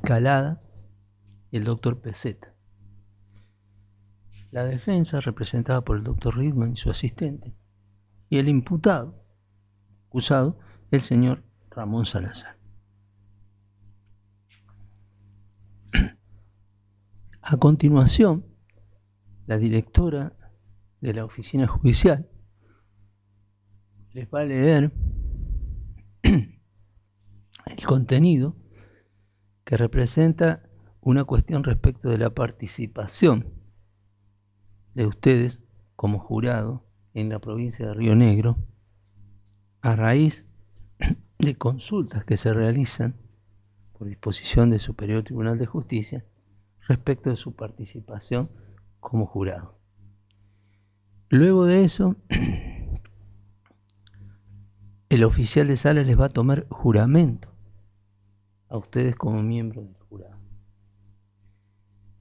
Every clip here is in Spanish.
Calada y el doctor Peseta. La defensa, representada por el doctor Ridman y su asistente, y el imputado, acusado, el señor Ramón Salazar. A continuación, la directora de la oficina judicial les va a leer el contenido que representa una cuestión respecto de la participación de ustedes como jurado en la provincia de Río Negro a raíz de consultas que se realizan por disposición del Superior Tribunal de Justicia respecto de su participación como jurado. Luego de eso, el oficial de sala les va a tomar juramento a ustedes como miembros del jurado.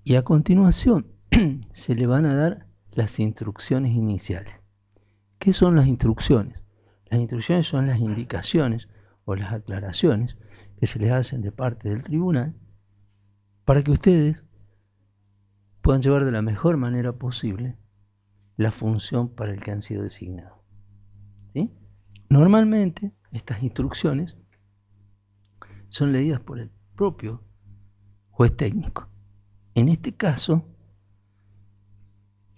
Y a continuación se le van a dar las instrucciones iniciales. ¿Qué son las instrucciones? Las instrucciones son las indicaciones o las aclaraciones que se les hacen de parte del tribunal para que ustedes puedan llevar de la mejor manera posible la función para el que han sido designados. ¿Sí? Normalmente estas instrucciones son leídas por el propio juez técnico. En este caso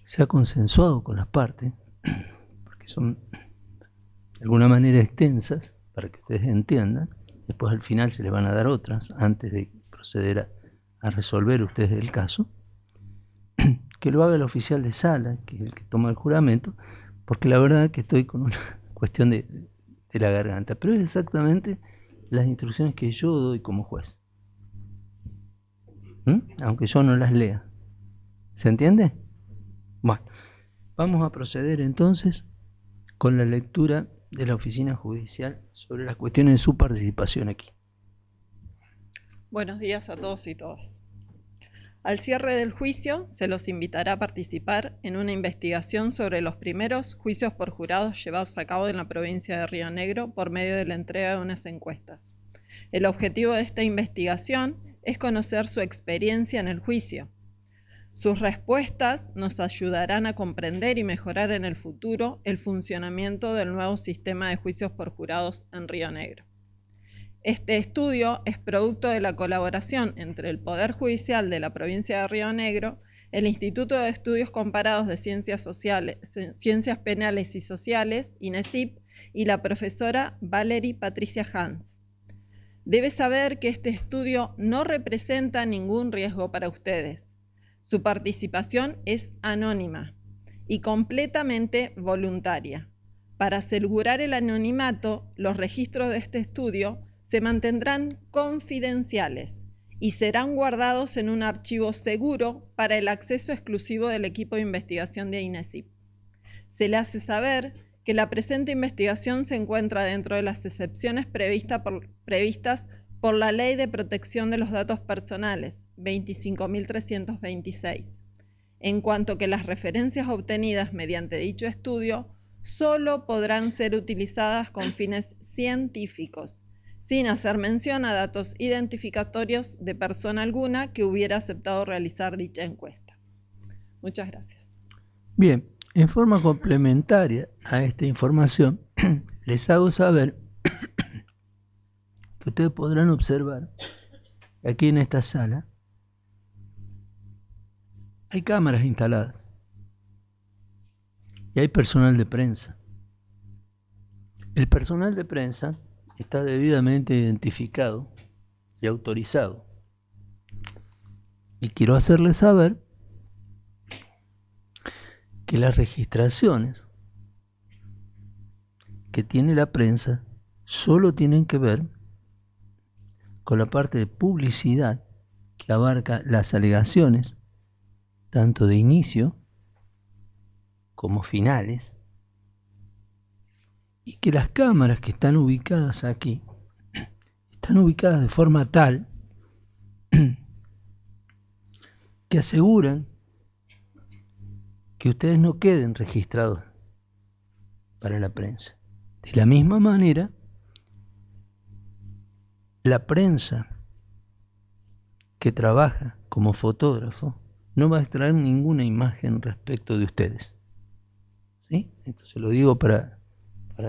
se ha consensuado con las partes, porque son de alguna manera extensas, para que ustedes entiendan. Después al final se les van a dar otras, antes de proceder a resolver ustedes el caso, que lo haga el oficial de sala, que es el que toma el juramento, porque la verdad es que estoy con una cuestión de la garganta, pero es exactamente las instrucciones que yo doy como juez, aunque yo no las lea. ¿Se entiende? Bueno, vamos a proceder entonces con la lectura de la oficina judicial sobre las cuestiones de su participación aquí. Buenos días a todos y todas. Al cierre del juicio, se los invitará a participar en una investigación sobre los primeros juicios por jurados llevados a cabo en la provincia de Río Negro por medio de la entrega de unas encuestas. El objetivo de esta investigación es conocer su experiencia en el juicio. Sus respuestas nos ayudarán a comprender y mejorar en el futuro el funcionamiento del nuevo sistema de juicios por jurados en Río Negro. Este estudio es producto de la colaboración entre el Poder Judicial de la provincia de Río Negro, el Instituto de Estudios Comparados de Ciencias Penales y Sociales, INESIP, y la profesora Valerie Patricia Hans. Debe saber que este estudio no representa ningún riesgo para ustedes. Su participación es anónima y completamente voluntaria. Para asegurar el anonimato, los registros de este estudio se mantendrán confidenciales y serán guardados en un archivo seguro para el acceso exclusivo del equipo de investigación de INESIP. Se le hace saber que la presente investigación se encuentra dentro de las excepciones previstas por la Ley de Protección de los Datos Personales, 25.326, en cuanto que las referencias obtenidas mediante dicho estudio solo podrán ser utilizadas con fines científicos, sin hacer mención a datos identificatorios de persona alguna que hubiera aceptado realizar dicha encuesta. Muchas gracias. Bien, en forma complementaria a esta información, les hago saber que ustedes podrán observar que aquí en esta sala hay cámaras instaladas y hay personal de prensa. El personal de prensa está debidamente identificado y autorizado. Y quiero hacerles saber que las registraciones que tiene la prensa solo tienen que ver con la parte de publicidad que abarca las alegaciones tanto de inicio como finales, y que las cámaras que están ubicadas aquí están ubicadas de forma tal que aseguran que ustedes no queden registrados para la prensa. De la misma manera, la prensa que trabaja como fotógrafo no va a extraer ninguna imagen respecto de ustedes. ¿Sí? Esto se lo digo para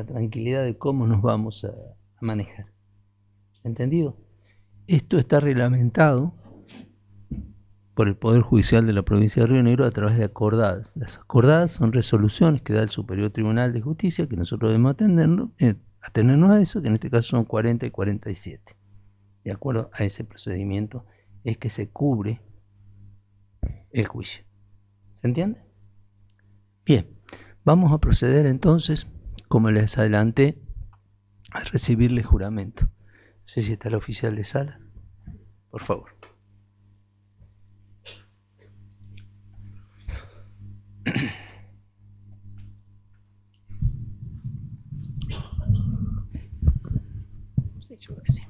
tranquilidad de cómo nos vamos a manejar. ¿Entendido? Esto está reglamentado por el Poder Judicial de la provincia de Río Negro a través de acordadas. Las acordadas son resoluciones que da el Superior Tribunal de Justicia, que nosotros debemos atenernos a eso, que en este caso son 40 y 47. De acuerdo a ese procedimiento es que se cubre el juicio. ¿Se entiende? Bien, vamos a proceder entonces, como les adelanté, a recibirle juramento. No sé si está el oficial de sala. Por favor. Sí, yo creo que sí.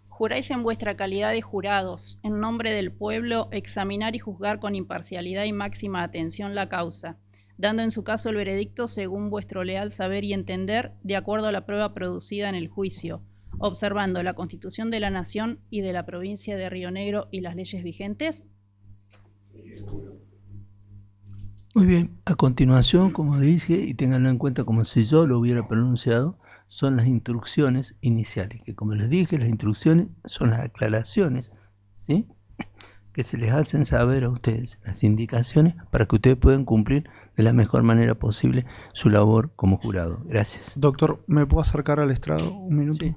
Juráis en vuestra calidad de jurados, en nombre del pueblo, examinar y juzgar con imparcialidad y máxima atención la causa, dando en su caso el veredicto según vuestro leal saber y entender, de acuerdo a la prueba producida en el juicio, observando la Constitución de la Nación y de la provincia de Río Negro y las leyes vigentes. Muy bien, a continuación, como dije, y ténganlo en cuenta como si yo lo hubiera pronunciado, son las instrucciones iniciales, que como les dije, las instrucciones son las aclaraciones, ¿sí?, que se les hacen saber a ustedes, las indicaciones para que ustedes puedan cumplir de la mejor manera posible su labor como jurado. Gracias. Doctor, ¿me puedo acercar al estrado un minuto? Sí.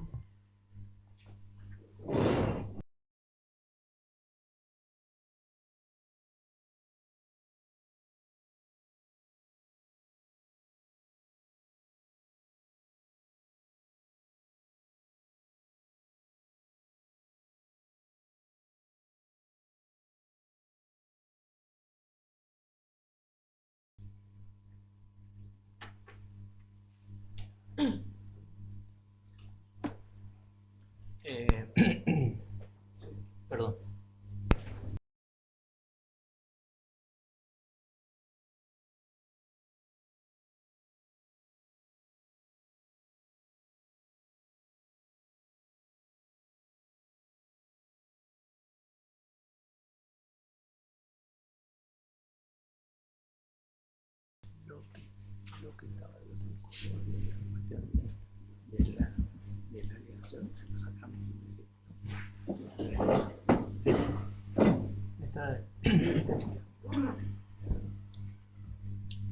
Perdón. Lo que estaba de la alianza, se lo sacamos.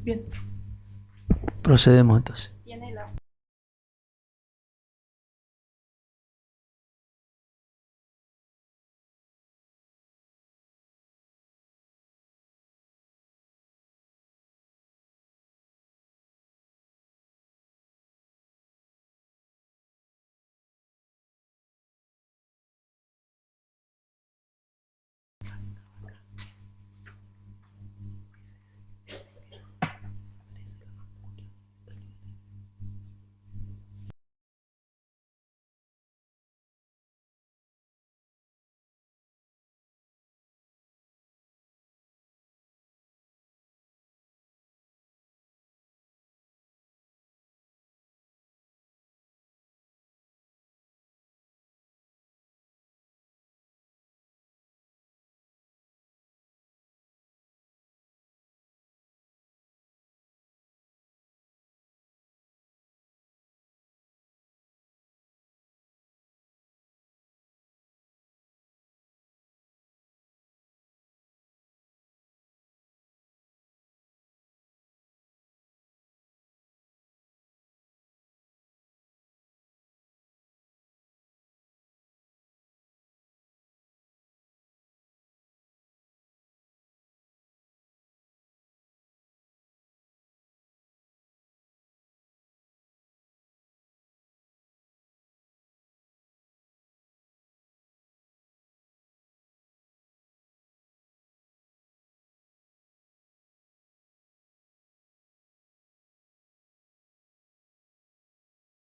Bien. Procedemos entonces. Tiene la...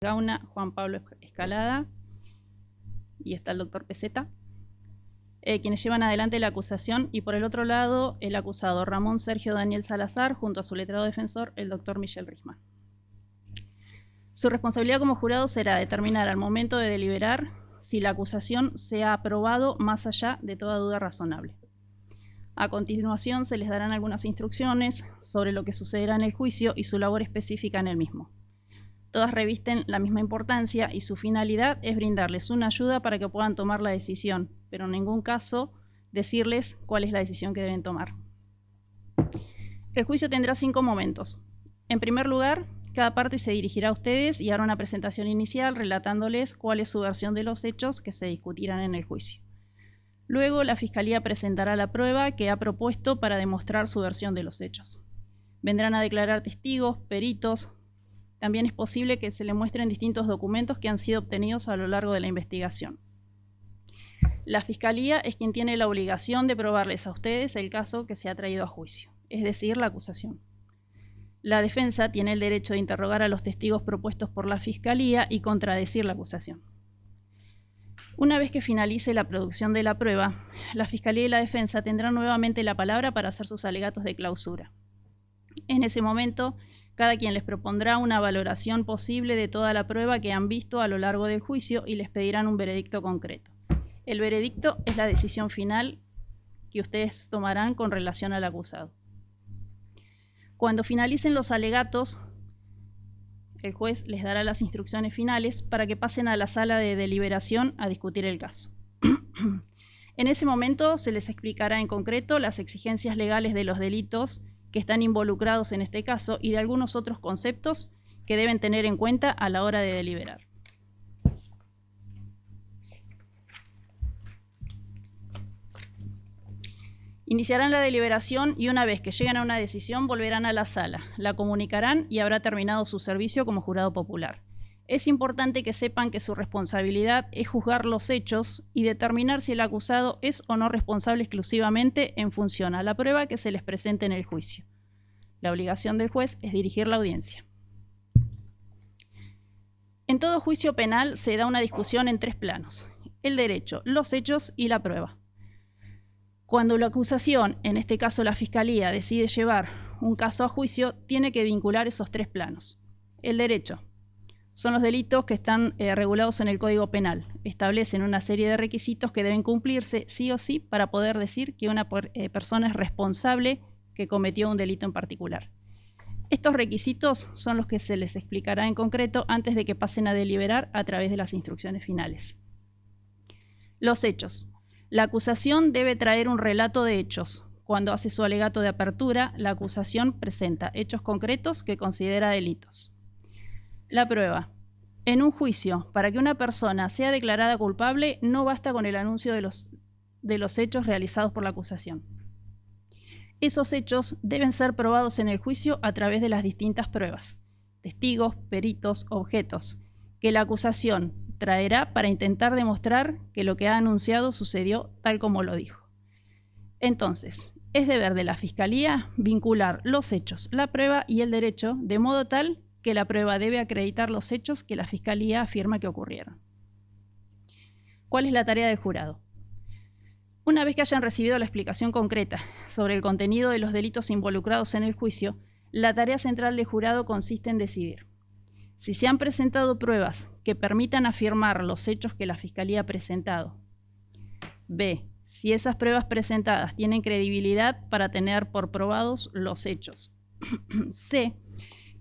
Gauna, Juan Pablo Escalada, y está el doctor Peseta, quienes llevan adelante la acusación, y por el otro lado el acusado Ramón Sergio Daniel Salazar junto a su letrado defensor, el doctor Michel Risman. Su responsabilidad como jurado será determinar al momento de deliberar si la acusación se ha aprobado más allá de toda duda razonable. A continuación se les darán algunas instrucciones sobre lo que sucederá en el juicio y su labor específica en el mismo. Todas revisten la misma importancia y su finalidad es brindarles una ayuda para que puedan tomar la decisión, pero en ningún caso decirles cuál es la decisión que deben tomar. El juicio tendrá 5 momentos. En primer lugar, cada parte se dirigirá a ustedes y hará una presentación inicial relatándoles cuál es su versión de los hechos que se discutirán en el juicio. Luego, la Fiscalía presentará la prueba que ha propuesto para demostrar su versión de los hechos. Vendrán a declarar testigos, peritos. También es posible que se le muestren distintos documentos que han sido obtenidos a lo largo de la investigación. La Fiscalía es quien tiene la obligación de probarles a ustedes el caso que se ha traído a juicio, es decir, la acusación. La defensa tiene el derecho de interrogar a los testigos propuestos por la Fiscalía y contradecir la acusación. Una vez que finalice la producción de la prueba, la Fiscalía y la defensa tendrán nuevamente la palabra para hacer sus alegatos de clausura. En ese momento, cada quien les propondrá una valoración posible de toda la prueba que han visto a lo largo del juicio y les pedirán un veredicto concreto. El veredicto es la decisión final que ustedes tomarán con relación al acusado. Cuando finalicen los alegatos, el juez les dará las instrucciones finales para que pasen a la sala de deliberación a discutir el caso. En ese momento se les explicará en concreto las exigencias legales de los delitos que están involucrados en este caso y de algunos otros conceptos que deben tener en cuenta a la hora de deliberar. Iniciarán la deliberación y una vez que lleguen a una decisión volverán a la sala, la comunicarán y habrá terminado su servicio como jurado popular. Es importante que sepan que su responsabilidad es juzgar los hechos y determinar si el acusado es o no responsable exclusivamente en función a la prueba que se les presente en el juicio. La obligación del juez es dirigir la audiencia. En todo juicio penal se da una discusión en 3 planos: el derecho, los hechos y la prueba. Cuando la acusación, en este caso la Fiscalía, decide llevar un caso a juicio, tiene que vincular esos 3 planos. El derecho son los delitos que están regulados en el Código Penal. Establecen una serie de requisitos que deben cumplirse sí o sí para poder decir que una persona es responsable que cometió un delito en particular. Estos requisitos son los que se les explicará en concreto antes de que pasen a deliberar a través de las instrucciones finales. Los hechos. La acusación debe traer un relato de hechos. Cuando hace su alegato de apertura, la acusación presenta hechos concretos que considera delitos. La prueba. En un juicio, para que una persona sea declarada culpable, no basta con el anuncio de los hechos realizados por la acusación. Esos hechos deben ser probados en el juicio a través de las distintas pruebas, testigos, peritos, objetos, que la acusación traerá para intentar demostrar que lo que ha anunciado sucedió tal como lo dijo. Entonces, es deber de la Fiscalía vincular los hechos, la prueba y el derecho de modo tal que la prueba debe acreditar los hechos que la Fiscalía afirma que ocurrieron. ¿Cuál es la tarea del jurado? Una vez que hayan recibido la explicación concreta sobre el contenido de los delitos involucrados en el juicio, la tarea central del jurado consiste en decidir si se han presentado pruebas que permitan afirmar los hechos que la Fiscalía ha presentado. B. Si esas pruebas presentadas tienen credibilidad para tener por probados los hechos. C.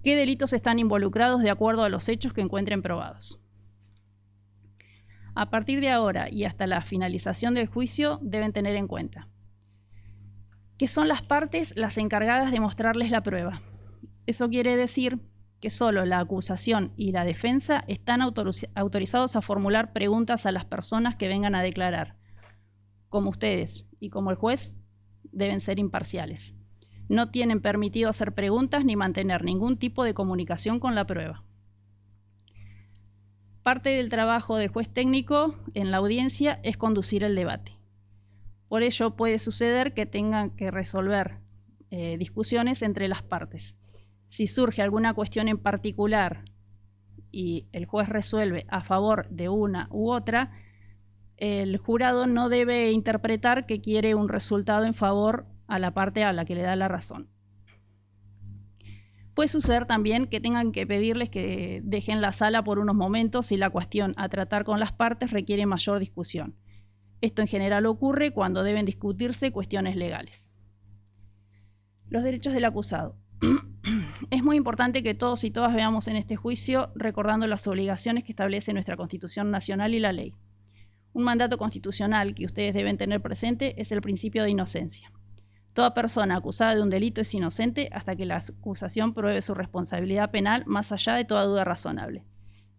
¿Qué delitos están involucrados de acuerdo a los hechos que encuentren probados? A partir de ahora y hasta la finalización del juicio deben tener en cuenta que son las partes las encargadas de mostrarles la prueba. Eso quiere decir que solo la acusación y la defensa están autorizados a formular preguntas a las personas que vengan a declarar. Como ustedes y como el juez, deben ser imparciales. No tienen permitido hacer preguntas ni mantener ningún tipo de comunicación con la prueba. Parte del trabajo del juez técnico en la audiencia es conducir el debate. Por ello puede suceder que tengan que resolver discusiones entre las partes. Si surge alguna cuestión en particular y el juez resuelve a favor de una u otra, el jurado no debe interpretar que quiere un resultado en favor a la parte a la que le da la razón. Puede suceder también que tengan que pedirles que dejen la sala por unos momentos si la cuestión a tratar con las partes requiere mayor discusión. Esto en general ocurre cuando deben discutirse cuestiones legales. Los derechos del acusado. Es muy importante que todos y todas veamos en este juicio recordando las obligaciones que establece nuestra Constitución Nacional y la ley. Un mandato constitucional que ustedes deben tener presente es el principio de inocencia. Toda persona acusada de un delito es inocente hasta que la acusación pruebe su responsabilidad penal más allá de toda duda razonable.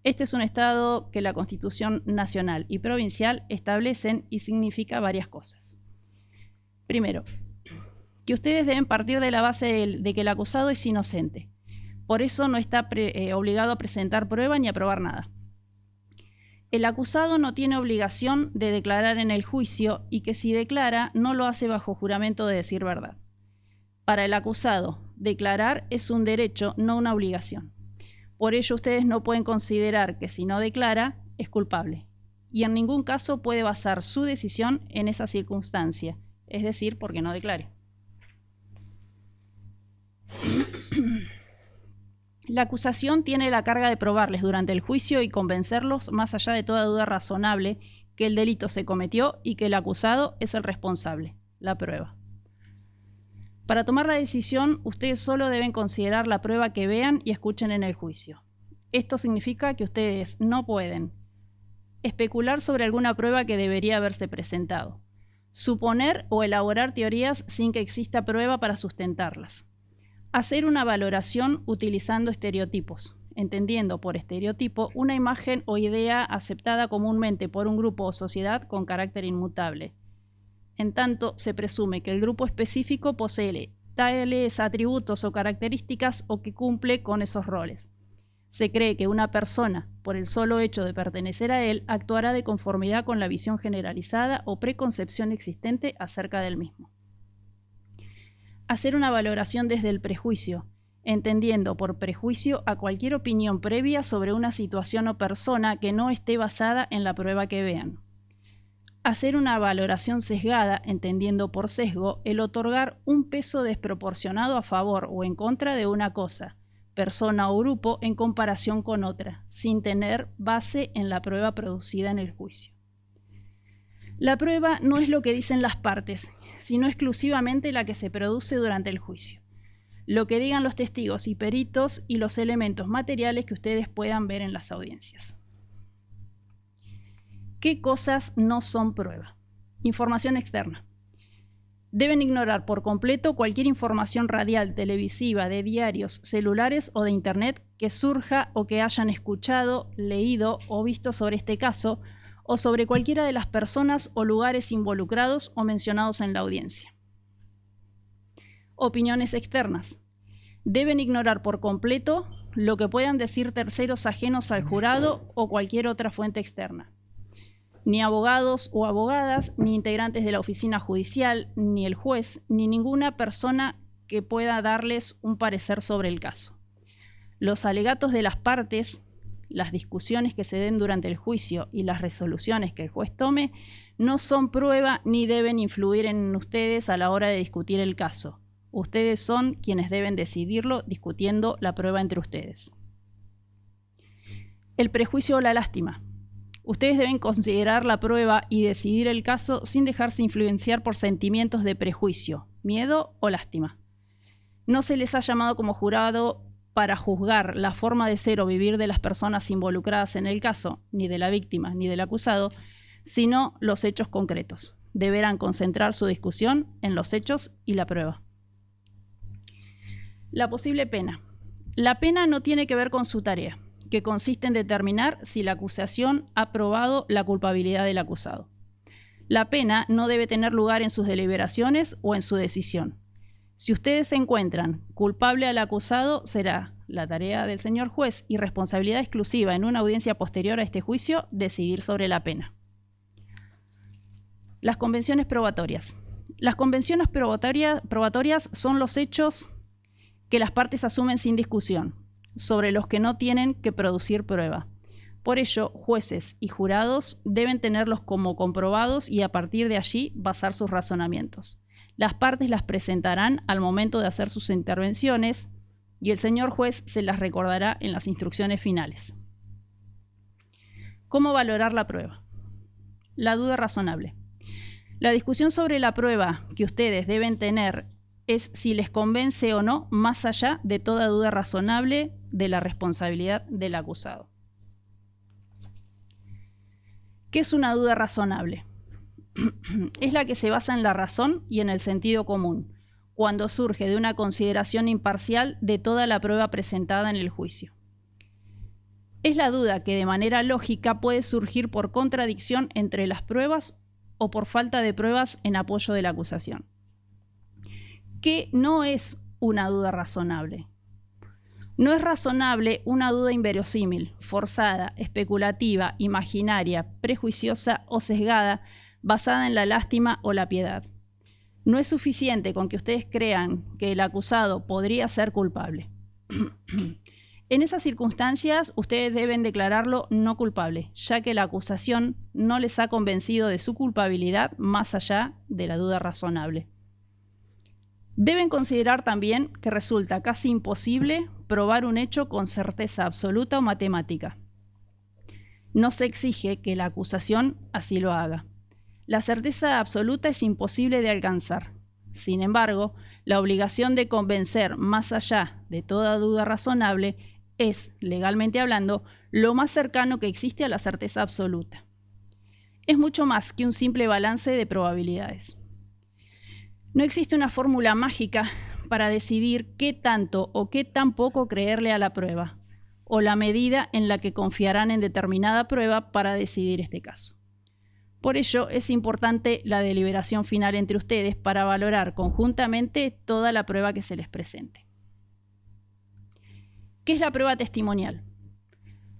Este es un estado que la Constitución Nacional y Provincial establecen y significa varias cosas. Primero, que ustedes deben partir de la base de que el acusado es inocente. Por eso no está obligado a presentar prueba ni a probar nada. El acusado no tiene obligación de declarar en el juicio y que si declara no lo hace bajo juramento de decir verdad. Para el acusado, declarar es un derecho, no una obligación. Por ello ustedes no pueden considerar que si no declara, es culpable. Y en ningún caso puede basar su decisión en esa circunstancia, es decir, porque no declare. La acusación tiene la carga de probarles durante el juicio y convencerlos, más allá de toda duda razonable, que el delito se cometió y que el acusado es el responsable, la prueba. Para tomar la decisión, ustedes solo deben considerar la prueba que vean y escuchen en el juicio. Esto significa que ustedes no pueden especular sobre alguna prueba que debería haberse presentado, suponer o elaborar teorías sin que exista prueba para sustentarlas, hacer una valoración utilizando estereotipos, entendiendo por estereotipo una imagen o idea aceptada comúnmente por un grupo o sociedad con carácter inmutable. En tanto, se presume que el grupo específico posee tales atributos o características o que cumple con esos roles. Se cree que una persona, por el solo hecho de pertenecer a él, actuará de conformidad con la visión generalizada o preconcepción existente acerca del mismo. Hacer una valoración desde el prejuicio, entendiendo por prejuicio a cualquier opinión previa sobre una situación o persona que no esté basada en la prueba que vean. Hacer una valoración sesgada, entendiendo por sesgo, el otorgar un peso desproporcionado a favor o en contra de una cosa, persona o grupo en comparación con otra, sin tener base en la prueba producida en el juicio. La prueba no es lo que dicen las partes, sino exclusivamente la que se produce durante el juicio. Lo que digan los testigos y peritos y los elementos materiales que ustedes puedan ver en las audiencias. ¿Qué cosas no son prueba? Información externa. Deben ignorar por completo cualquier información radial, televisiva, de diarios, celulares o de internet que surja o que hayan escuchado, leído o visto sobre este caso o sobre cualquiera de las personas o lugares involucrados o mencionados en la audiencia. Opiniones externas. Deben ignorar por completo lo que puedan decir terceros ajenos al jurado o cualquier otra fuente externa. Ni abogados o abogadas, ni integrantes de la oficina judicial, ni el juez, ni ninguna persona que pueda darles un parecer sobre el caso. Los alegatos de las partes, las discusiones que se den durante el juicio y las resoluciones que el juez tome no son prueba ni deben influir en ustedes a la hora de discutir el caso. Ustedes son quienes deben decidirlo discutiendo la prueba entre ustedes. El prejuicio o la lástima. Ustedes deben considerar la prueba y decidir el caso sin dejarse influenciar por sentimientos de prejuicio, miedo o lástima. No se les ha llamado como jurado para juzgar la forma de ser o vivir de las personas involucradas en el caso, ni de la víctima ni del acusado, sino los hechos concretos. Deberán concentrar su discusión en los hechos y la prueba. La posible pena. La pena no tiene que ver con su tarea, que consiste en determinar si la acusación ha probado la culpabilidad del acusado. La pena no debe tener lugar en sus deliberaciones o en su decisión. Si ustedes se encuentran culpable al acusado, será la tarea del señor juez y responsabilidad exclusiva en una audiencia posterior a este juicio decidir sobre la pena. Las convenciones probatorias. Las convenciones probatorias son los hechos que las partes asumen sin discusión, sobre los que no tienen que producir prueba. Por ello, jueces y jurados deben tenerlos como comprobados y a partir de allí basar sus razonamientos. Las partes las presentarán al momento de hacer sus intervenciones y el señor juez se las recordará en las instrucciones finales. ¿Cómo valorar la prueba? La duda razonable. La discusión sobre la prueba que ustedes deben tener es si les convence o no, más allá de toda duda razonable de la responsabilidad del acusado. ¿Qué es una duda razonable? Es la que se basa en la razón y en el sentido común, cuando surge de una consideración imparcial de toda la prueba presentada en el juicio. Es la duda que de manera lógica puede surgir por contradicción entre las pruebas o por falta de pruebas en apoyo de la acusación. ¿Qué no es una duda razonable? No es razonable una duda inverosímil, forzada, especulativa, imaginaria, prejuiciosa o sesgada, basada en la lástima o la piedad. No es suficiente con que ustedes crean que el acusado podría ser culpable. En esas circunstancias, ustedes deben declararlo no culpable, ya que la acusación no les ha convencido de su culpabilidad más allá de la duda razonable. Deben considerar también que resulta casi imposible probar un hecho con certeza absoluta o matemática. No se exige que la acusación así lo haga. La certeza absoluta es imposible de alcanzar. Sin embargo, la obligación de convencer más allá de toda duda razonable es, legalmente hablando, lo más cercano que existe a la certeza absoluta. Es mucho más que un simple balance de probabilidades. No existe una fórmula mágica para decidir qué tanto o qué tan poco creerle a la prueba, o la medida en la que confiarán en determinada prueba para decidir este caso. Por ello, es importante la deliberación final entre ustedes para valorar conjuntamente toda la prueba que se les presente. ¿Qué es la prueba testimonial?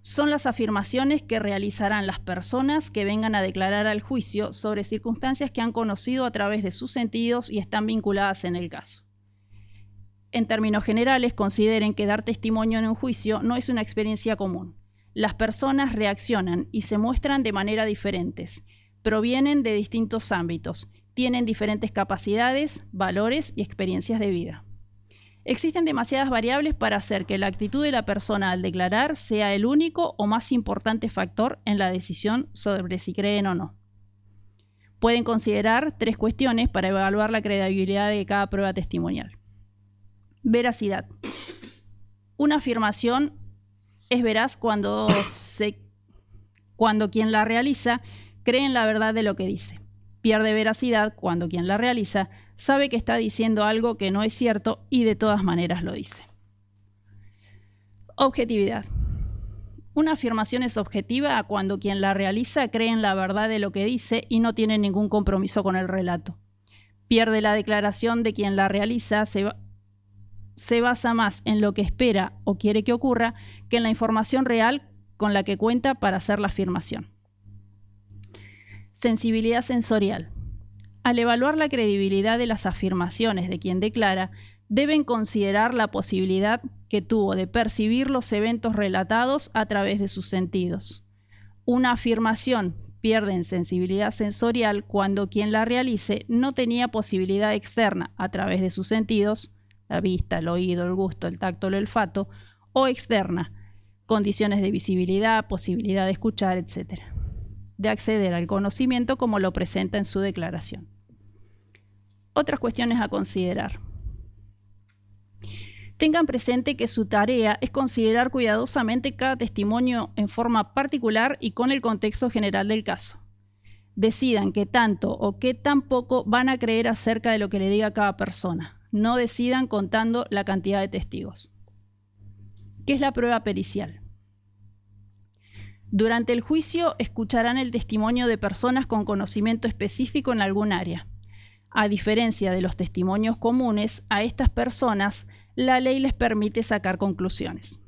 Son las afirmaciones que realizarán las personas que vengan a declarar al juicio sobre circunstancias que han conocido a través de sus sentidos y están vinculadas en el caso. En términos generales, consideren que dar testimonio en un juicio no es una experiencia común. Las personas reaccionan y se muestran de manera diferentes, provienen de distintos ámbitos, tienen diferentes capacidades, valores y experiencias de vida. Existen demasiadas variables para hacer que la actitud de la persona al declarar sea el único o más importante factor en la decisión sobre si creen o no. Pueden considerar 3 cuestiones para evaluar la credibilidad de cada prueba testimonial. Veracidad. Una afirmación es veraz cuando quien la realiza cree en la verdad de lo que dice. Pierde veracidad cuando quien la realiza sabe que está diciendo algo que no es cierto y de todas maneras lo dice. Objetividad. Una afirmación es objetiva cuando quien la realiza cree en la verdad de lo que dice y no tiene ningún compromiso con el relato. Pierde la declaración de quien la realiza, se basa más en lo que espera o quiere que ocurra que en la información real con la que cuenta para hacer la afirmación. Sensibilidad sensorial. Al evaluar la credibilidad de las afirmaciones de quien declara, deben considerar la posibilidad que tuvo de percibir los eventos relatados a través de sus sentidos. Una afirmación pierde en sensibilidad sensorial cuando quien la realice no tenía posibilidad externa a través de sus sentidos, la vista, el oído, el gusto, el tacto, el olfato, o externa, condiciones de visibilidad, posibilidad de escuchar, etc., de acceder al conocimiento como lo presenta en su declaración. Otras cuestiones a considerar. Tengan presente que su tarea es considerar cuidadosamente cada testimonio en forma particular y con el contexto general del caso. Decidan qué tanto o qué tan poco van a creer acerca de lo que le diga cada persona. No decidan contando la cantidad de testigos. ¿Qué es la prueba pericial? Durante el juicio escucharán el testimonio de personas con conocimiento específico en algún área. A diferencia de los testimonios comunes, a estas personas la ley les permite sacar conclusiones.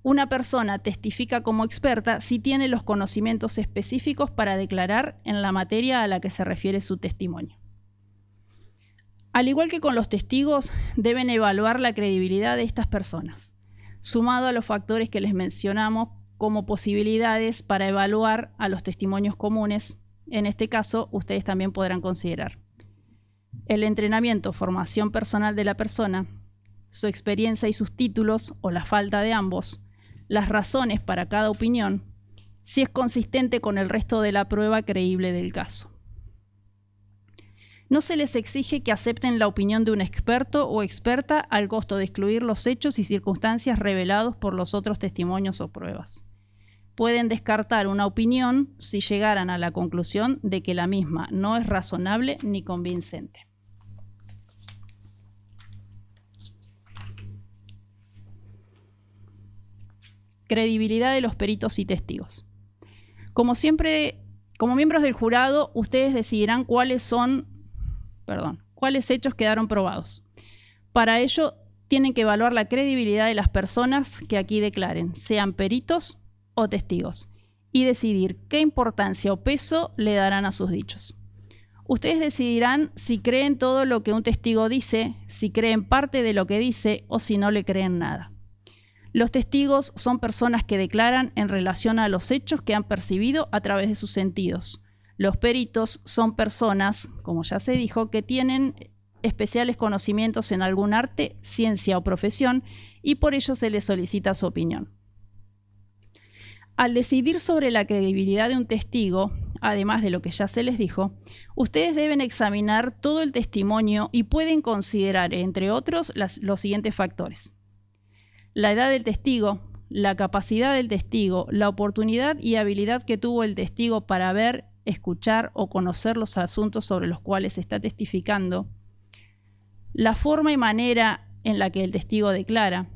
Una persona testifica como experta si tiene los conocimientos específicos para declarar en la materia a la que se refiere su testimonio. Al igual que con los testigos, deben evaluar la credibilidad de estas personas, sumado a los factores que les mencionamos como posibilidades para evaluar a los testimonios comunes. En este caso, ustedes también podrán considerar el entrenamiento, formación personal de la persona, su experiencia y sus títulos o la falta de ambos, las razones para cada opinión, si es consistente con el resto de la prueba creíble del caso. No se les exige que acepten la opinión de un experto o experta al costo de excluir los hechos y circunstancias revelados por los otros testimonios o pruebas. Pueden descartar una opinión si llegaran a la conclusión de que la misma no es razonable ni convincente. Credibilidad de los peritos y testigos. Como miembros del jurado, ustedes decidirán cuáles hechos quedaron probados. Para ello, tienen que evaluar la credibilidad de las personas que aquí declaren, sean peritos o testigos, y decidir qué importancia o peso le darán a sus dichos. Ustedes decidirán si creen todo lo que un testigo dice, si creen parte de lo que dice o si no le creen nada. Los testigos son personas que declaran en relación a los hechos que han percibido a través de sus sentidos. Los peritos son personas, como ya se dijo, que tienen especiales conocimientos en algún arte, ciencia o profesión y por ello se les solicita su opinión. Al decidir sobre la credibilidad de un testigo, además de lo que ya se les dijo, ustedes deben examinar todo el testimonio y pueden considerar, entre otros, los siguientes factores: la edad del testigo, la capacidad del testigo, la oportunidad y habilidad que tuvo el testigo para ver, escuchar o conocer los asuntos sobre los cuales está testificando, la forma y manera en la que el testigo declara,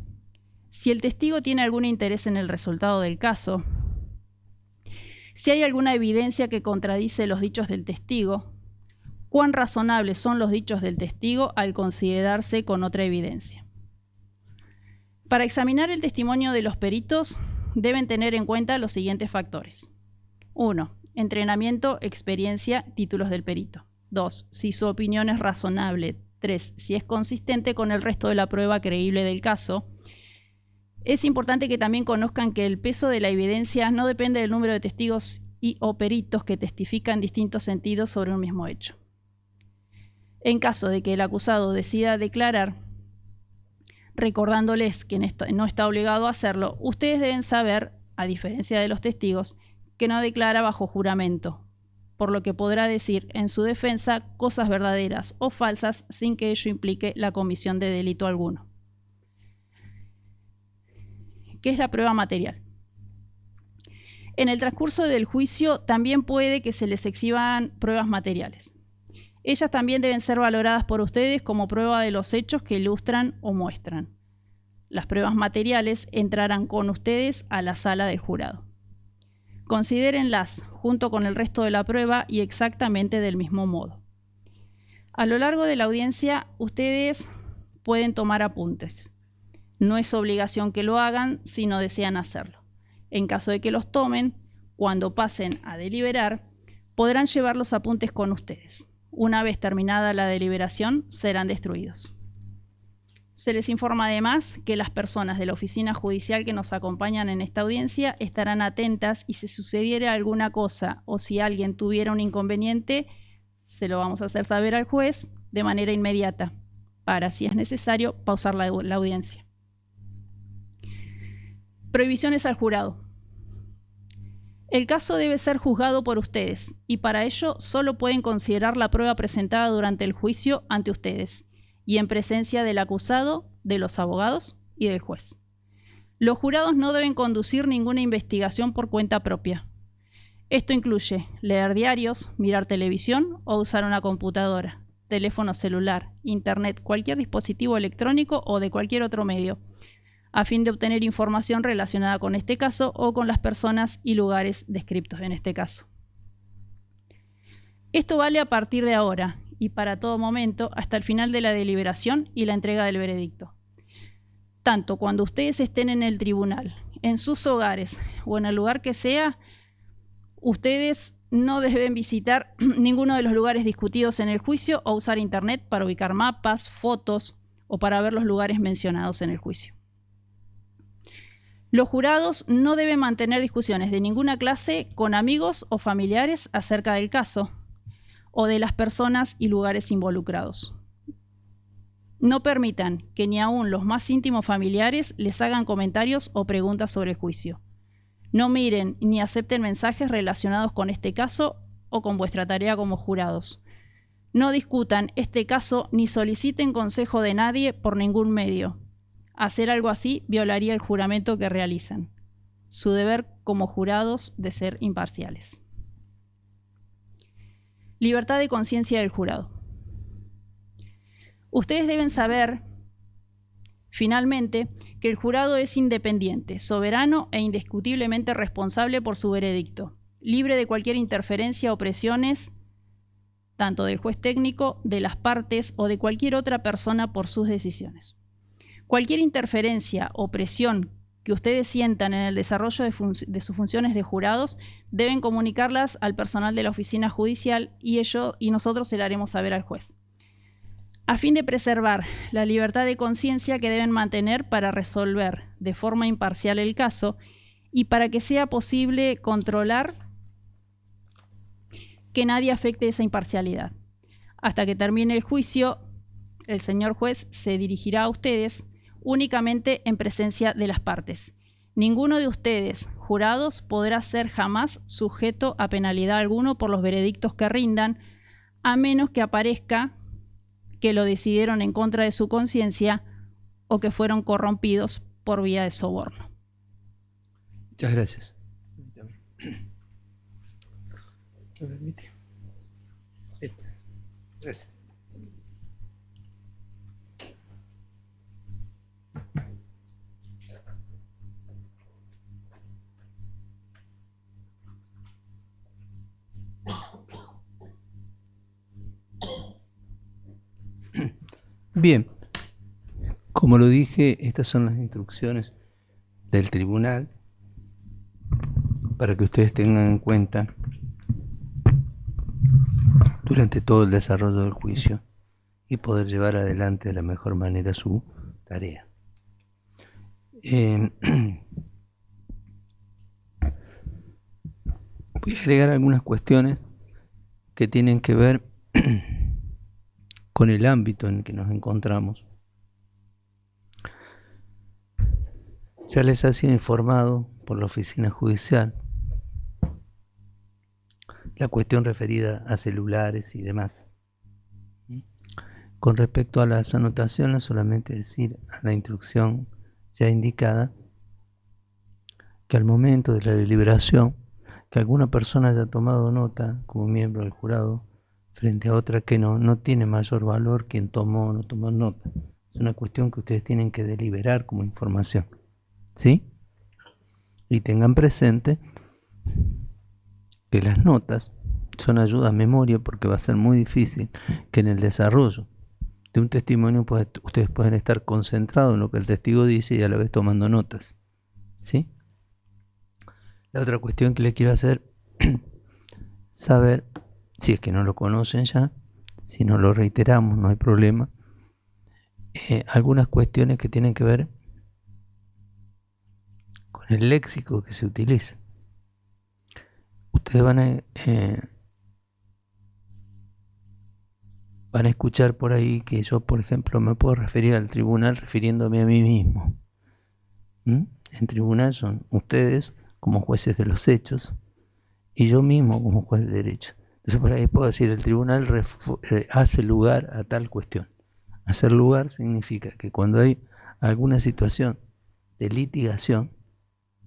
si el testigo tiene algún interés en el resultado del caso, si hay alguna evidencia que contradice los dichos del testigo, cuán razonables son los dichos del testigo al considerarse con otra evidencia. Para examinar el testimonio de los peritos, deben tener en cuenta los siguientes factores. 1. Entrenamiento, experiencia, títulos del perito. 2. Si su opinión es razonable. 3. Si es consistente con el resto de la prueba creíble del caso. Es importante que también conozcan que el peso de la evidencia no depende del número de testigos o peritos que testifican en distintos sentidos sobre un mismo hecho. En caso de que el acusado decida declarar, recordándoles que no está obligado a hacerlo, ustedes deben saber, a diferencia de los testigos, que no declara bajo juramento, por lo que podrá decir en su defensa cosas verdaderas o falsas sin que ello implique la comisión de delito alguno. ¿Qué es la prueba material? En el transcurso del juicio también puede que se les exhiban pruebas materiales. Ellas también deben ser valoradas por ustedes como prueba de los hechos que ilustran o muestran. Las pruebas materiales entrarán con ustedes a la sala del jurado. Considérenlas junto con el resto de la prueba y exactamente del mismo modo. A lo largo de la audiencia, ustedes pueden tomar apuntes. No es obligación que lo hagan si no desean hacerlo. En caso de que los tomen, cuando pasen a deliberar, podrán llevar los apuntes con ustedes. Una vez terminada la deliberación, serán destruidos. Se les informa además que las personas de la oficina judicial que nos acompañan en esta audiencia estarán atentas y si sucediera alguna cosa o si alguien tuviera un inconveniente, se lo vamos a hacer saber al juez de manera inmediata, para, si es necesario, pausar la audiencia. Prohibiciones al jurado. El caso debe ser juzgado por ustedes y para ello solo pueden considerar la prueba presentada durante el juicio ante ustedes y en presencia del acusado, de los abogados y del juez. Los jurados no deben conducir ninguna investigación por cuenta propia. Esto incluye leer diarios, mirar televisión o usar una computadora, teléfono celular, internet, cualquier dispositivo electrónico o de cualquier otro medio, a fin de obtener información relacionada con este caso o con las personas y lugares descritos en este caso. Esto vale a partir de ahora y para todo momento hasta el final de la deliberación y la entrega del veredicto. Tanto cuando ustedes estén en el tribunal, en sus hogares o en el lugar que sea, ustedes no deben visitar ninguno de los lugares discutidos en el juicio o usar internet para ubicar mapas, fotos o para ver los lugares mencionados en el juicio. Los jurados no deben mantener discusiones de ninguna clase con amigos o familiares acerca del caso o de las personas y lugares involucrados. No permitan que ni aun los más íntimos familiares les hagan comentarios o preguntas sobre el juicio. No miren ni acepten mensajes relacionados con este caso o con vuestra tarea como jurados. No discutan este caso ni soliciten consejo de nadie por ningún medio. Hacer algo así violaría el juramento que realizan. Su deber como jurados de ser imparciales. Libertad de conciencia del jurado. Ustedes deben saber, finalmente, que el jurado es independiente, soberano e indiscutiblemente responsable por su veredicto, libre de cualquier interferencia o presiones, tanto del juez técnico, de las partes o de cualquier otra persona por sus decisiones. Cualquier interferencia o presión que ustedes sientan en el desarrollo de sus funciones de jurados deben comunicarlas al personal de la oficina judicial y nosotros se la haremos saber al juez, a fin de preservar la libertad de conciencia que deben mantener para resolver de forma imparcial el caso y para que sea posible controlar que nadie afecte esa imparcialidad. Hasta que termine el juicio, el señor juez se dirigirá a ustedes únicamente en presencia de las partes. Ninguno de ustedes, jurados, podrá ser jamás sujeto a penalidad alguno por los veredictos que rindan, a menos que aparezca que lo decidieron en contra de su conciencia o que fueron corrompidos por vía de soborno. Muchas gracias. Gracias. Bien, como lo dije, estas son las instrucciones del tribunal para que ustedes tengan en cuenta durante todo el desarrollo del juicio y poder llevar adelante de la mejor manera su tarea. Voy a agregar algunas cuestiones que tienen que ver con el ámbito en el que nos encontramos. Ya les ha sido informado por la oficina judicial la cuestión referida a celulares y demás. Con respecto a las anotaciones, solamente decir a la instrucción ya indicada que al momento de la deliberación, que alguna persona haya tomado nota como miembro del jurado frente a otra que no tiene mayor valor quien tomó o no tomó nota. Es una cuestión que ustedes tienen que deliberar como información, ¿sí? Y tengan presente que las notas son ayuda a memoria porque va a ser muy difícil que en el desarrollo de un testimonio ustedes puedan estar concentrados en lo que el testigo dice y a la vez tomando notas, ¿sí? La otra cuestión que les quiero hacer saber, si es que no lo conocen ya, si no lo reiteramos no hay problema, algunas cuestiones que tienen que ver con el léxico que se utiliza. Ustedes van a escuchar por ahí que yo, por ejemplo, me puedo referir al tribunal refiriéndome a mí mismo. En tribunal son ustedes como jueces de los hechos y yo mismo como juez de derecho. Entonces por ahí puedo decir, el tribunal hace lugar a tal cuestión. Hacer lugar significa que cuando hay alguna situación de litigación,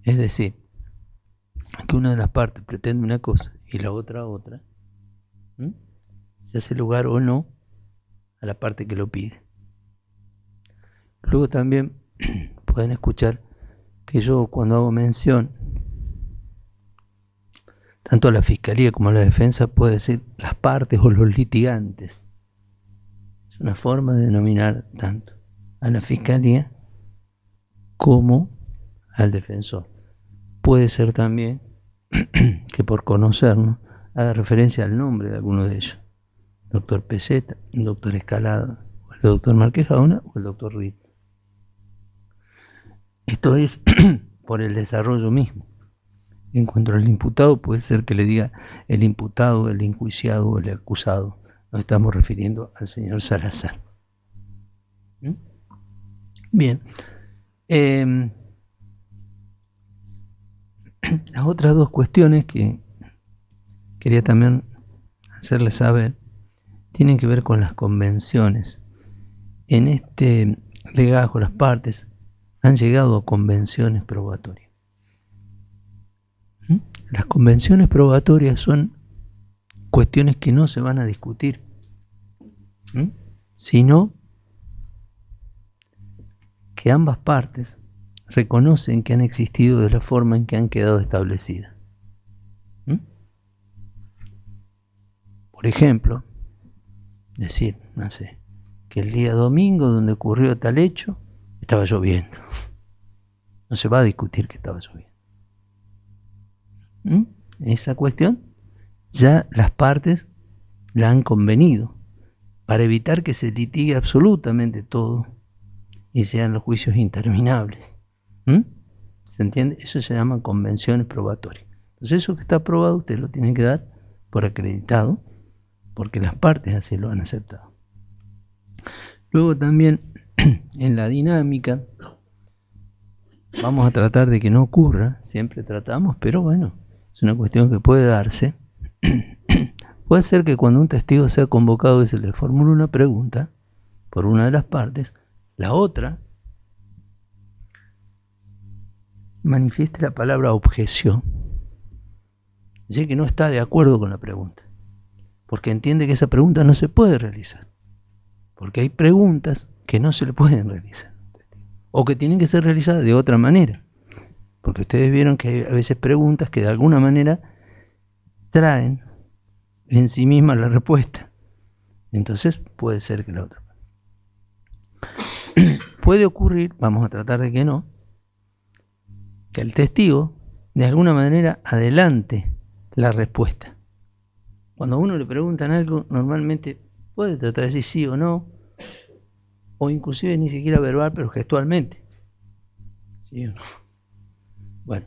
es decir, que una de las partes pretende una cosa y la otra otra, se hace lugar o no a la parte que lo pide. Luego también pueden escuchar que yo cuando hago mención tanto a la fiscalía como a la defensa puedo decir las partes o los litigantes. Es una forma de denominar tanto a la fiscalía como al defensor. Puede ser también que por conocernos haga referencia al nombre de alguno de ellos. Doctor Peseta, el doctor Escalada, el doctor Márquez Gaona o el doctor Ruiz. Esto es por el desarrollo mismo. En cuanto al imputado, puede ser que le diga el imputado, el enjuiciado o el acusado. Nos estamos refiriendo al señor Salazar. ¿Mm? Bien. Las otras dos cuestiones que quería también hacerles saber tienen que ver con las convenciones. En este legajo las partes han llegado a convenciones probatorias. ¿Mm? Las convenciones probatorias son cuestiones que no se van a discutir, sino que ambas partes reconocen que han existido de la forma en que han quedado establecidas. Por ejemplo, decir, no sé, que el día domingo donde ocurrió tal hecho estaba lloviendo. No se va a discutir que estaba lloviendo. Esa cuestión ya las partes la han convenido para evitar que se litigue absolutamente todo y sean los juicios interminables. ¿Se entiende? Eso se llama convenciones probatorias. Entonces eso que está aprobado usted lo tiene que dar por acreditado porque las partes así lo han aceptado. Luego también en la dinámica vamos a tratar de que no ocurra, siempre tratamos, pero bueno, es una cuestión que puede darse. Puede ser que cuando un testigo sea convocado y se le formule una pregunta por una de las partes, la otra manifieste la palabra objeción, es decir, que no está de acuerdo con la pregunta, porque entiende que esa pregunta no se puede realizar, porque hay preguntas que no se le pueden realizar, o que tienen que ser realizadas de otra manera, porque ustedes vieron que hay a veces preguntas que de alguna manera traen en sí misma la respuesta, entonces puede ser que la otra. Puede ocurrir, vamos a tratar de que no, que el testigo de alguna manera adelante la respuesta. Cuando a uno le preguntan algo, normalmente puede tratar de decir sí o no, o inclusive ni siquiera verbal, pero gestualmente. ¿Sí o no? Bueno,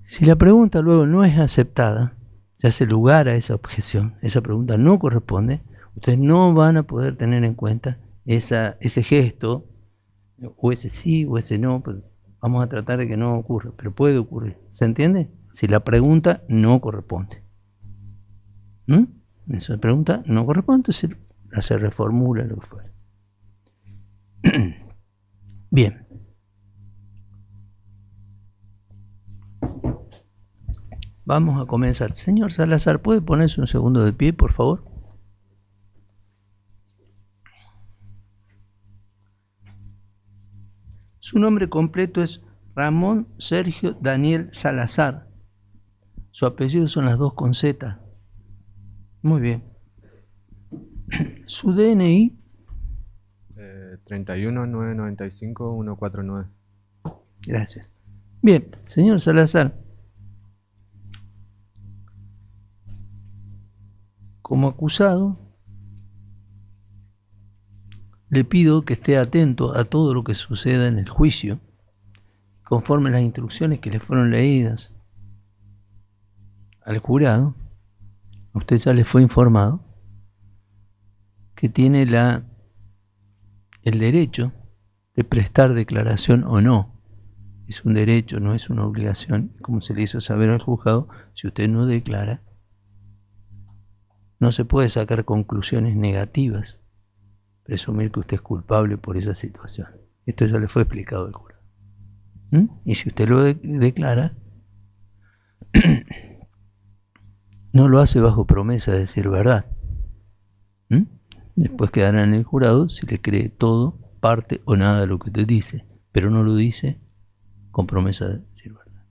si la pregunta luego no es aceptada, se hace lugar a esa objeción, esa pregunta no corresponde, ustedes no van a poder tener en cuenta ese gesto, o ese sí o ese no, pero vamos a tratar de que no ocurra, pero puede ocurrir. ¿Se entiende? Si la pregunta no corresponde. Esa pregunta no corresponde, se reformula lo que fuera. Bien. Vamos a comenzar. Señor Salazar, ¿puede ponerse un segundo de pie, por favor? Su nombre completo es Ramón Sergio Daniel Salazar. Su apellido son las dos con Z. Muy bien. Su DNI. 31-995-149. Gracias. Bien, señor Salazar. Como acusado, le pido que esté atento a todo lo que suceda en el juicio, conforme las instrucciones que le fueron leídas al jurado. A usted ya le fue informado que tiene el derecho de prestar declaración o no. Es un derecho, no es una obligación. Como se le hizo saber al juzgado, si usted no declara, no se puede sacar conclusiones negativas, presumir que usted es culpable por esa situación. Esto ya le fue explicado al jurado. Y si usted lo declara, no lo hace bajo promesa de decir verdad. Después quedará en el jurado si le cree todo, parte o nada de lo que usted dice, pero no lo dice con promesa de decir verdad.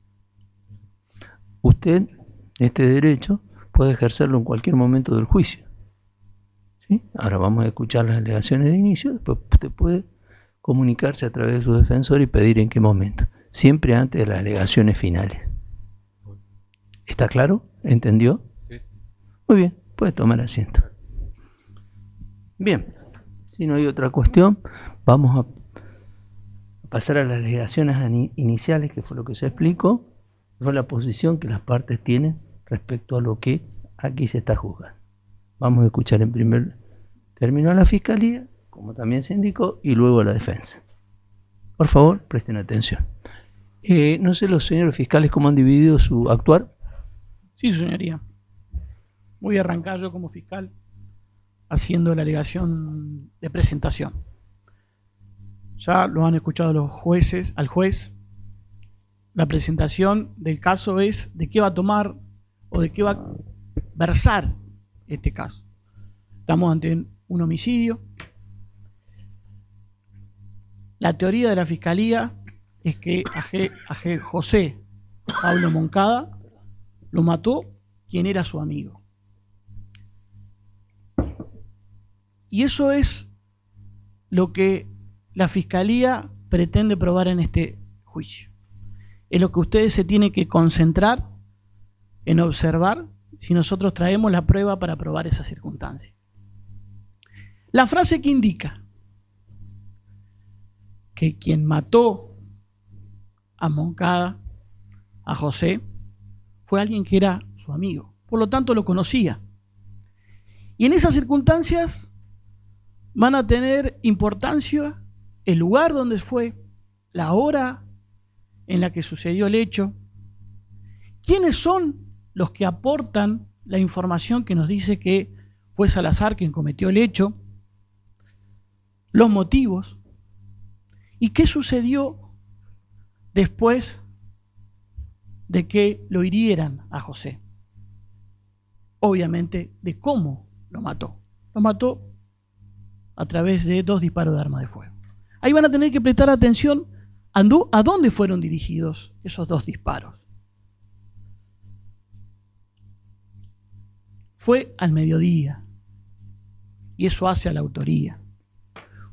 Usted, este derecho, puede ejercerlo en cualquier momento del juicio. ¿Sí? Ahora vamos a escuchar las alegaciones de inicio, después usted puede comunicarse a través de su defensor y pedir en qué momento, siempre antes de las alegaciones finales. ¿Está claro? ¿Entendió? Sí. Muy bien, puede tomar asiento. Bien, si no hay otra cuestión, vamos a pasar a las alegaciones iniciales, que fue lo que se explicó, fue la posición que las partes tienen respecto a lo que aquí se está juzgando. Vamos a escuchar en primer término a la Fiscalía, como también se indicó, y luego la defensa. Por favor, presten atención. No sé los señores fiscales cómo han dividido su actuar. Sí, su señoría. Voy a arrancar yo como fiscal haciendo la alegación de presentación. Ya lo han escuchado los jueces, al juez. La presentación del caso es de qué va a tomar o de qué va a versar este caso. Estamos ante un homicidio. La teoría de la fiscalía es que a José Pablo Moncada lo mató quien era su amigo. Y eso es lo que la fiscalía pretende probar en este juicio. Es lo que ustedes se tienen que concentrar en observar si nosotros traemos la prueba para probar esa circunstancia. La frase que indica que quien mató a Moncada, a José, fue alguien que era su amigo, por lo tanto lo conocía. Y en esas circunstancias van a tener importancia el lugar donde fue, la hora en la que sucedió el hecho, quiénes son los que aportan la información que nos dice que fue Salazar quien cometió el hecho, los motivos y qué sucedió después de que lo hirieran a José. Obviamente de cómo lo mató. Lo mató a través de 2 disparos de arma de fuego. Ahí van a tener que prestar atención a dónde fueron dirigidos esos 2 disparos. Fue al mediodía, y eso hace a la autoría.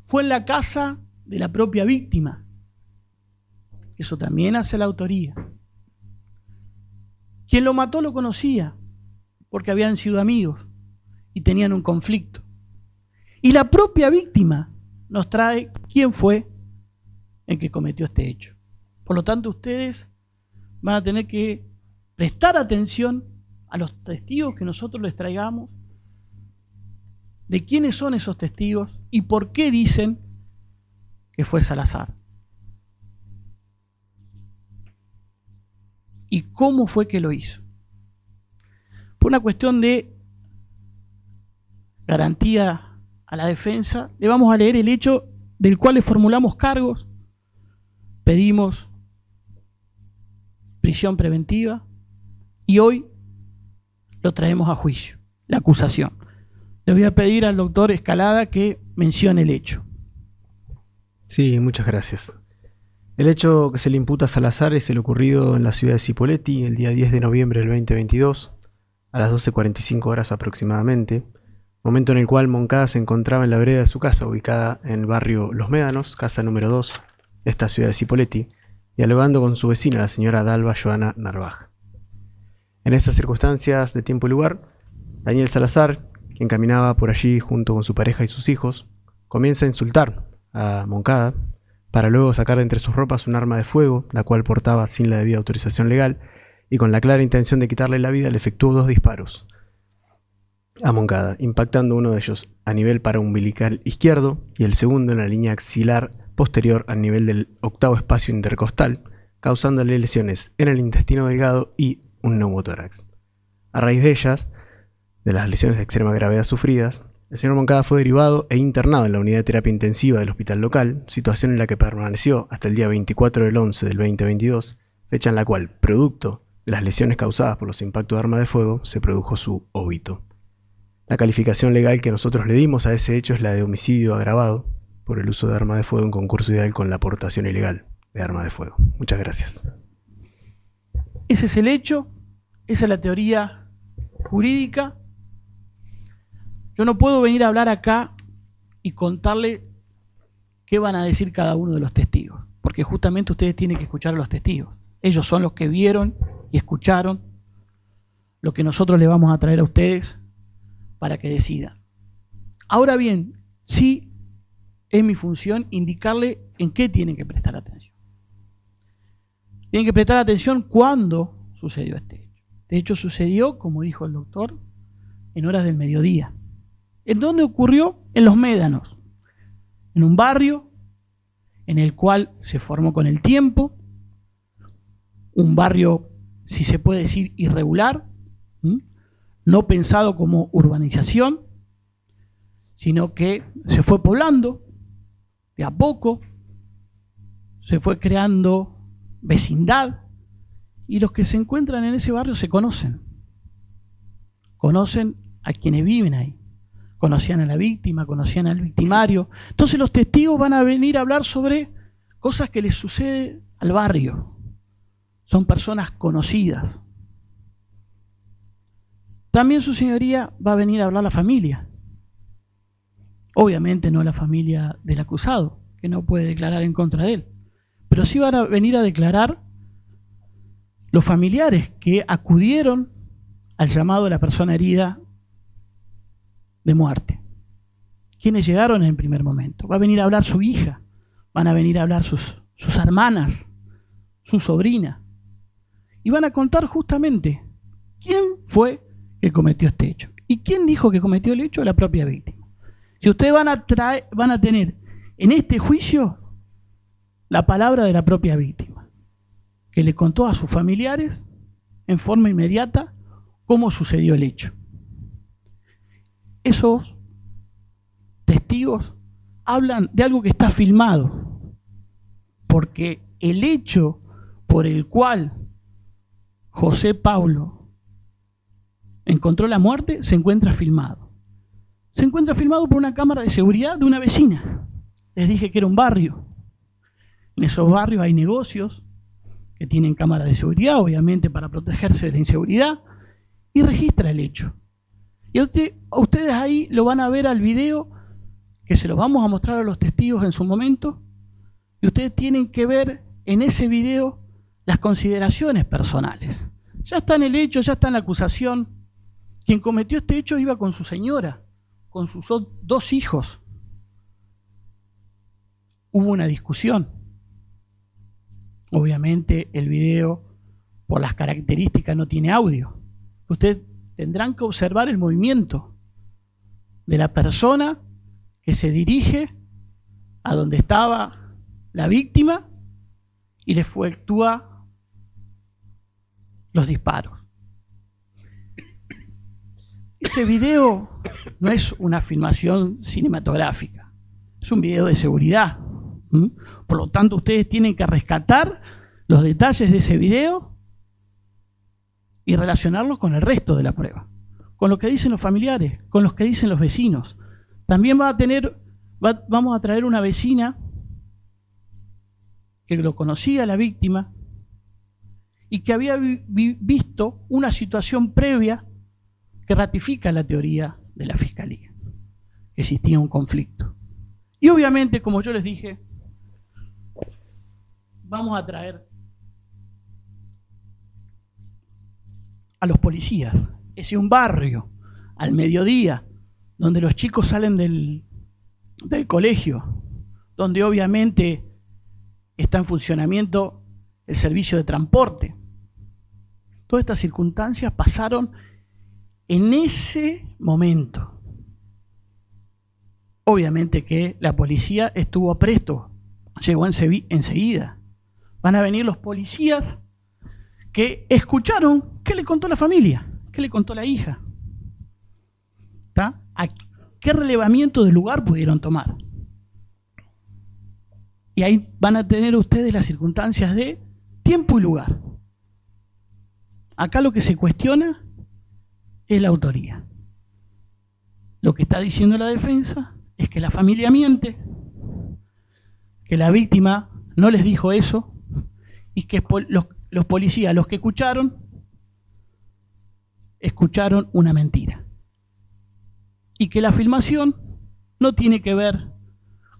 Fue en la casa de la propia víctima, eso también hace a la autoría. Quien lo mató lo conocía, porque habían sido amigos y tenían un conflicto. Y la propia víctima nos trae quién fue el que cometió este hecho. Por lo tanto, ustedes van a tener que prestar atención a los testigos que nosotros les traigamos, de quiénes son esos testigos y por qué dicen que fue Salazar. Y cómo fue que lo hizo. Por una cuestión de garantía a la defensa, le vamos a leer el hecho del cual le formulamos cargos, pedimos prisión preventiva y hoy lo traemos a juicio, la acusación. Le voy a pedir al doctor Escalada que mencione el hecho. Sí, muchas gracias. El hecho que se le imputa a Salazar es el ocurrido en la ciudad de Cipolletti el día 10 de noviembre del 2022, a las 12:45 horas aproximadamente, momento en el cual Moncada se encontraba en la vereda de su casa, ubicada en el barrio Los Médanos, casa número 2 de esta ciudad de Cipolletti, dialogando con su vecina, la señora Dalva Joana Narvaja. En esas circunstancias de tiempo y lugar, Daniel Salazar, quien caminaba por allí junto con su pareja y sus hijos, comienza a insultar a Moncada para luego sacar de entre sus ropas un arma de fuego, la cual portaba sin la debida autorización legal, y con la clara intención de quitarle la vida le efectuó 2 disparos a Moncada, impactando uno de ellos a nivel paraumbilical izquierdo y el segundo en la línea axilar posterior al nivel del 8º espacio intercostal, causándole lesiones en el intestino delgado y un neumotórax. A raíz de ellas, de las lesiones de extrema gravedad sufridas, el señor Moncada fue derivado e internado en la unidad de terapia intensiva del hospital local, situación en la que permaneció hasta el día 24 del 11 del 2022, fecha en la cual, producto de las lesiones causadas por los impactos de arma de fuego, se produjo su óbito. La calificación legal que nosotros le dimos a ese hecho es la de homicidio agravado por el uso de arma de fuego en concurso ideal con la aportación ilegal de arma de fuego. Muchas gracias. Ese es el hecho, esa es la teoría jurídica. Yo no puedo venir a hablar acá y contarle qué van a decir cada uno de los testigos, porque justamente ustedes tienen que escuchar a los testigos. Ellos son los que vieron y escucharon lo que nosotros le vamos a traer a ustedes para que decidan. Ahora bien, sí es mi función indicarle en qué tienen que prestar atención. Tienen que prestar atención cuándo sucedió este hecho. De hecho, sucedió, como dijo el doctor, en horas del mediodía. ¿En dónde ocurrió? En Los Médanos. en un barrio en el cual se formó con el tiempo, un barrio, si se puede decir, irregular, no pensado como urbanización, sino que se fue poblando de a poco, se fue creando vecindad, y los que se encuentran en ese barrio se conocen a quienes viven ahí, conocían a la víctima, conocían al victimario. Entonces los testigos van a venir a hablar sobre cosas que les sucede al barrio, son personas conocidas. También su señoría va a venir a hablar la familia, obviamente no la familia del acusado, que no puede declarar en contra de él, pero sí van a venir a declarar los familiares que acudieron al llamado de la persona herida de muerte. Quienes llegaron en el primer momento. Va a venir a hablar su hija, van a venir a hablar sus hermanas, su sobrina, y van a contar justamente quién fue que cometió este hecho. ¿Y quién dijo que cometió el hecho? La propia víctima. Si ustedes van a tener en este juicio la palabra de la propia víctima, que le contó a sus familiares en forma inmediata cómo sucedió el hecho. Esos testigos hablan de algo que está filmado, porque el hecho por el cual José Pablo encontró la muerte se encuentra filmado. Se encuentra filmado por una cámara de seguridad de una vecina. Les dije que era un barrio. En esos barrios hay negocios que tienen cámaras de seguridad, obviamente para protegerse de la inseguridad, y registra el hecho. Y a ustedes ahí lo van a ver al video, que se los vamos a mostrar a los testigos en su momento, y ustedes tienen que ver en ese video las consideraciones personales. Ya está en el hecho, ya está en la acusación. Quien cometió este hecho iba con su señora, con sus dos hijos. Hubo una discusión. Obviamente el video, por las características, no tiene audio. Ustedes tendrán que observar el movimiento de la persona que se dirige a donde estaba la víctima y le efectúa los disparos. Ese video no es una filmación cinematográfica, es un video de seguridad. Por lo tanto, ustedes tienen que rescatar los detalles de ese video y relacionarlos con el resto de la prueba, con lo que dicen los familiares, con lo que dicen los vecinos. También vamos a traer una vecina que lo conocía a la víctima y que había visto una situación previa que ratifica la teoría de la Fiscalía, que existía un conflicto. Y obviamente, como yo les dije, vamos a traer a los policías. Es un barrio al mediodía, donde los chicos salen del colegio, donde obviamente está en funcionamiento el servicio de transporte. Todas estas circunstancias pasaron en ese momento. Obviamente que la policía estuvo presto, llegó enseguida. Van a venir los policías que escucharon qué le contó la familia, qué le contó la hija. ¿Está? ¿Qué relevamiento del lugar pudieron tomar? Y ahí van a tener ustedes las circunstancias de tiempo y lugar. Acá lo que se cuestiona es la autoría. Lo que está diciendo la defensa es que la familia miente, que la víctima no les dijo eso y que los policías, los que escucharon una mentira. Y que la filmación no tiene que ver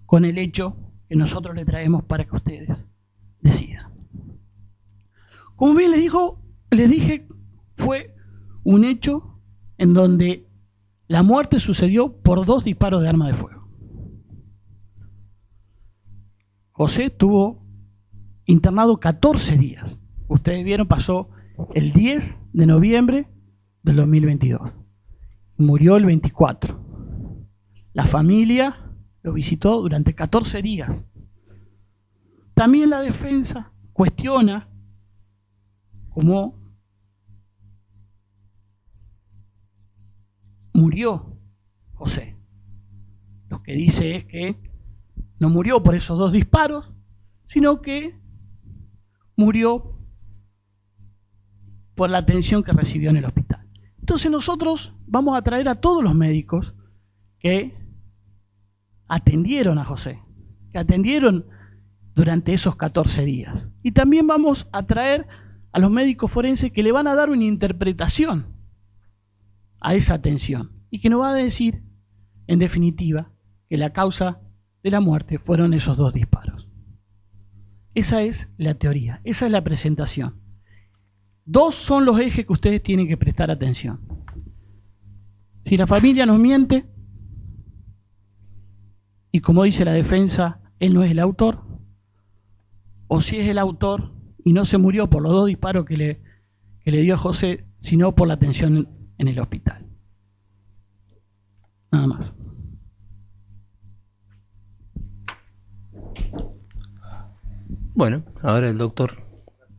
con el hecho que nosotros le traemos para que ustedes decidan. Como bien les dije, fue un hecho en donde la muerte sucedió por 2 disparos de arma de fuego. José estuvo internado 14 días. Ustedes vieron, pasó el 10 de noviembre del 2022. Murió el 24. La familia lo visitó durante 14 días. También la defensa cuestiona cómo murió José. Lo que dice es que no murió por esos 2 disparos, sino que murió por la atención que recibió en el hospital. Entonces nosotros vamos a traer a todos los médicos que atendieron a José, que atendieron durante esos 14 días. Y también vamos a traer a los médicos forenses que le van a dar una interpretación a esa atención y que nos va a decir, en definitiva, que la causa de la muerte fueron esos 2 disparos. Esa es la teoría, esa es la presentación. 2 son los ejes que ustedes tienen que prestar atención. Si la familia nos miente, y como dice la defensa, él no es el autor, o si es el autor y no se murió por los 2 disparos que le dio a José, sino por la atención en el hospital. Nada más. Bueno, ahora el doctor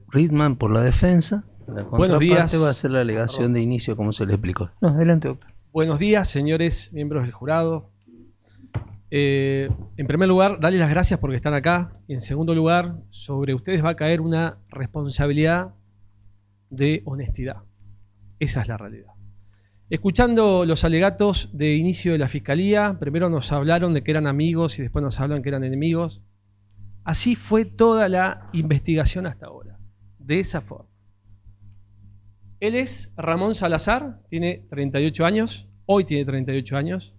Ritman por la defensa. La Buenos días. Va a ser la alegación de inicio, como se le explicó. No, adelante, doctor. Buenos días, señores miembros del jurado. En primer lugar, darles las gracias porque están acá. Y en segundo lugar, sobre ustedes va a caer una responsabilidad de honestidad. Esa es la realidad. Escuchando los alegatos de inicio de la Fiscalía, primero nos hablaron de que eran amigos y después nos hablan que eran enemigos. Así fue toda la investigación hasta ahora, de esa forma. Él es Ramón Salazar, tiene 38 años, hoy tiene 38 años.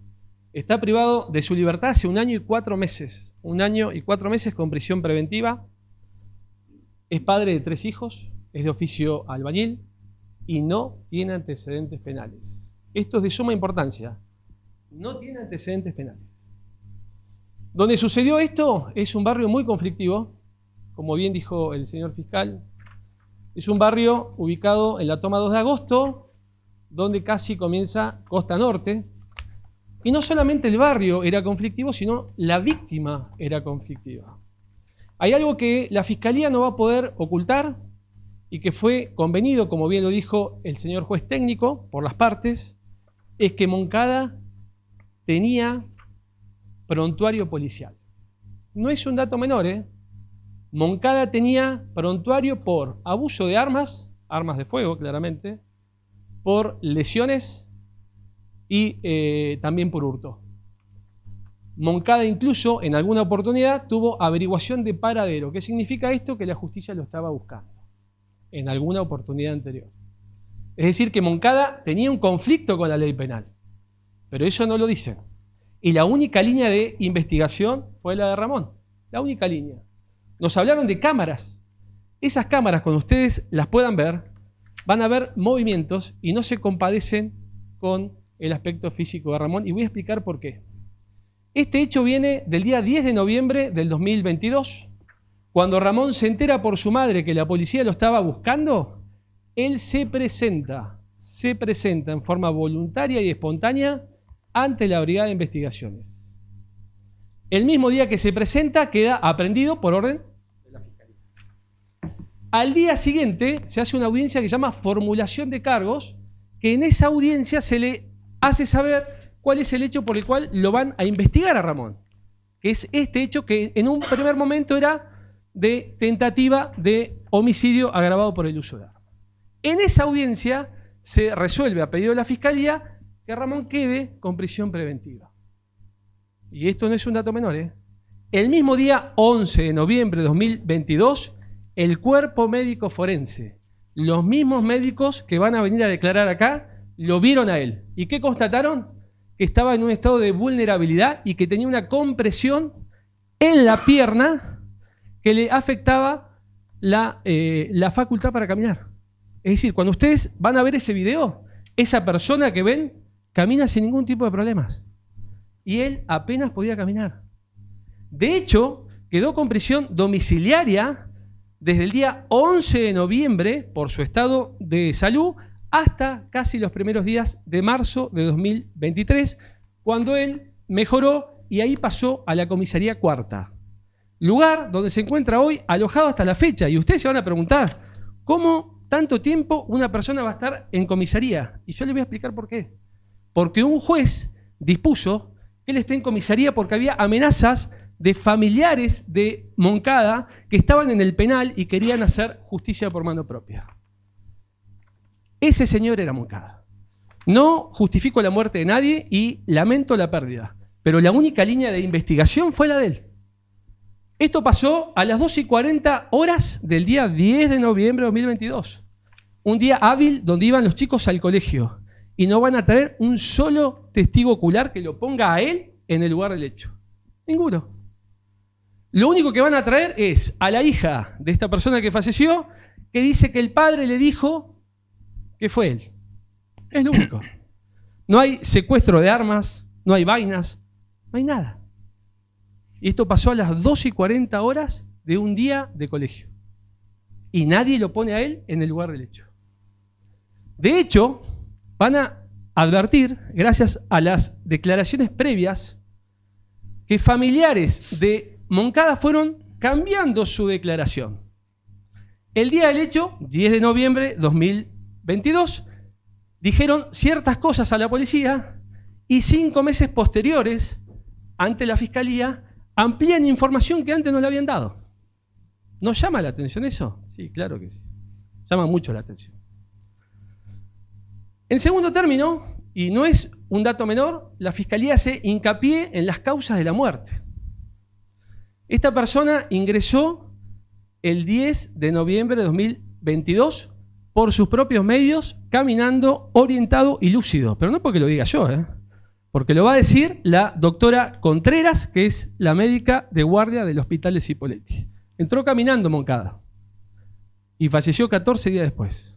Está privado de su libertad hace 1 año y 4 meses. 1 año y 4 meses con prisión preventiva. Es padre de 3 hijos, es de oficio albañil y no tiene antecedentes penales. Esto es de suma importancia. No tiene antecedentes penales. Donde sucedió esto es un barrio muy conflictivo, como bien dijo el señor fiscal. Es un barrio ubicado en la toma 2 de agosto, donde casi comienza Costa Norte. Y no solamente el barrio era conflictivo, sino la víctima era conflictiva. Hay algo que la Fiscalía no va a poder ocultar y que fue convenido, como bien lo dijo el señor juez técnico, por las partes, es que Moncada tenía prontuario policial. No es un dato menor, ¿eh? Moncada tenía prontuario por abuso de armas, armas de fuego claramente, por lesiones y también por hurto. Moncada incluso en alguna oportunidad tuvo averiguación de paradero. ¿Qué significa esto? Que la justicia lo estaba buscando en alguna oportunidad anterior. Es decir, que Moncada tenía un conflicto con la ley penal, pero eso no lo dicen. Y la única línea de investigación fue la de Ramón, la única línea. Nos hablaron de cámaras. Esas cámaras, cuando ustedes las puedan ver, van a ver movimientos y no se compadecen con el aspecto físico de Ramón. Y voy a explicar por qué. Este hecho viene del día 10 de noviembre del 2022. Cuando Ramón se entera por su madre que la policía lo estaba buscando, él se presenta en forma voluntaria y espontánea ante la Brigada de Investigaciones. El mismo día que se presenta, queda aprehendido por orden de la Fiscalía. Al día siguiente se hace una audiencia que se llama formulación de cargos, que en esa audiencia se le hace saber cuál es el hecho por el cual lo van a investigar a Ramón, que es este hecho que en un primer momento era de tentativa de homicidio agravado por el uso de arma. En esa audiencia se resuelve a pedido de la Fiscalía que Ramón quede con prisión preventiva. Y esto no es un dato menor, ¿eh? El mismo día 11 de noviembre de 2022, el cuerpo médico forense, los mismos médicos que van a venir a declarar acá, lo vieron a él. ¿Y qué constataron? Que estaba en un estado de vulnerabilidad y que tenía una compresión en la pierna que le afectaba la facultad para caminar. Es decir, cuando ustedes van a ver ese video, esa persona que ven camina sin ningún tipo de problemas. Y él apenas podía caminar. De hecho, quedó con prisión domiciliaria desde el día 11 de noviembre por su estado de salud hasta casi los primeros días de marzo de 2023, cuando él mejoró y ahí pasó a la comisaría cuarta, lugar donde se encuentra hoy alojado hasta la fecha. Y ustedes se van a preguntar, ¿cómo tanto tiempo una persona va a estar en comisaría? Y yo les voy a explicar por qué. Porque un juez dispuso que él esté en comisaría porque había amenazas de familiares de Moncada que estaban en el penal y querían hacer justicia por mano propia. Ese señor era Moncada. No justifico la muerte de nadie y lamento la pérdida, pero la única línea de investigación fue la de él. Esto pasó a las 12:40 del día 10 de noviembre de 2022. Un día hábil donde iban los chicos al colegio y no van a traer un solo testigo ocular que lo ponga a él en el lugar del hecho. Ninguno. Lo único que van a traer es a la hija de esta persona que falleció, que dice que el padre le dijo que fue él. Es lo único. No hay secuestro de armas, no hay vainas, no hay nada. Y esto pasó a las 12:40 de un día de colegio. Y nadie lo pone a él en el lugar del hecho. De hecho, van a advertir, gracias a las declaraciones previas, que familiares de Moncada fueron cambiando su declaración. El día del hecho, 10 de noviembre de 2022, dijeron ciertas cosas a la policía y 5 meses posteriores, ante la fiscalía, amplían información que antes no le habían dado. ¿No llama la atención eso? Sí, claro que sí. Llama mucho la atención. En segundo término, y no es un dato menor, la fiscalía hace hincapié en las causas de la muerte. Esta persona ingresó el 10 de noviembre de 2022 por sus propios medios, caminando, orientado y lúcido. Pero no porque lo diga yo, porque lo va a decir la doctora Contreras, que es la médica de guardia del hospital de Cipolletti. Entró caminando Moncada y falleció 14 días después.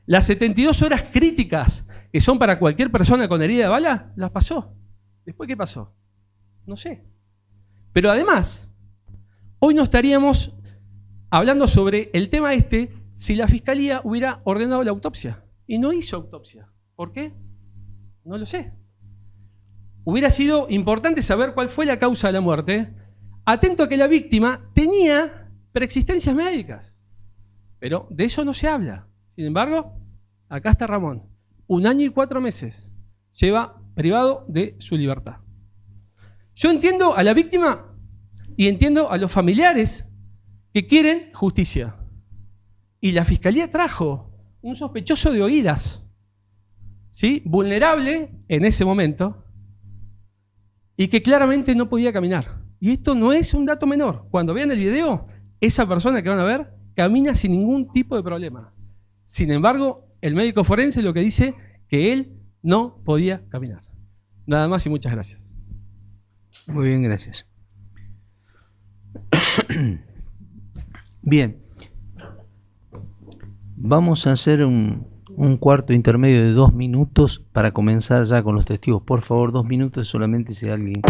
Las 72 horas críticas que son para cualquier persona con herida de bala, las pasó. ¿Después qué pasó? No sé. Pero además, hoy no estaríamos hablando sobre el tema si la fiscalía hubiera ordenado la autopsia. Y no hizo autopsia. ¿Por qué? No lo sé. Hubiera sido importante saber cuál fue la causa de la muerte, atento a que la víctima tenía preexistencias médicas. Pero de eso no se habla. Sin embargo, acá está Ramón. 1 año y 4 meses lleva privado de su libertad. Yo entiendo a la víctima y entiendo a los familiares que quieren justicia. Y la fiscalía trajo un sospechoso de oídas, ¿sí? Vulnerable en ese momento y que claramente no podía caminar. Y esto no es un dato menor. Cuando vean el video, esa persona que van a ver camina sin ningún tipo de problema. Sin embargo, el médico forense lo que dice que él no podía caminar. Nada más y muchas gracias. Muy bien, gracias. Bien. Vamos a hacer un cuarto intermedio de 2 minutos para comenzar ya con los testigos. Por favor, 2 minutos solamente si alguien...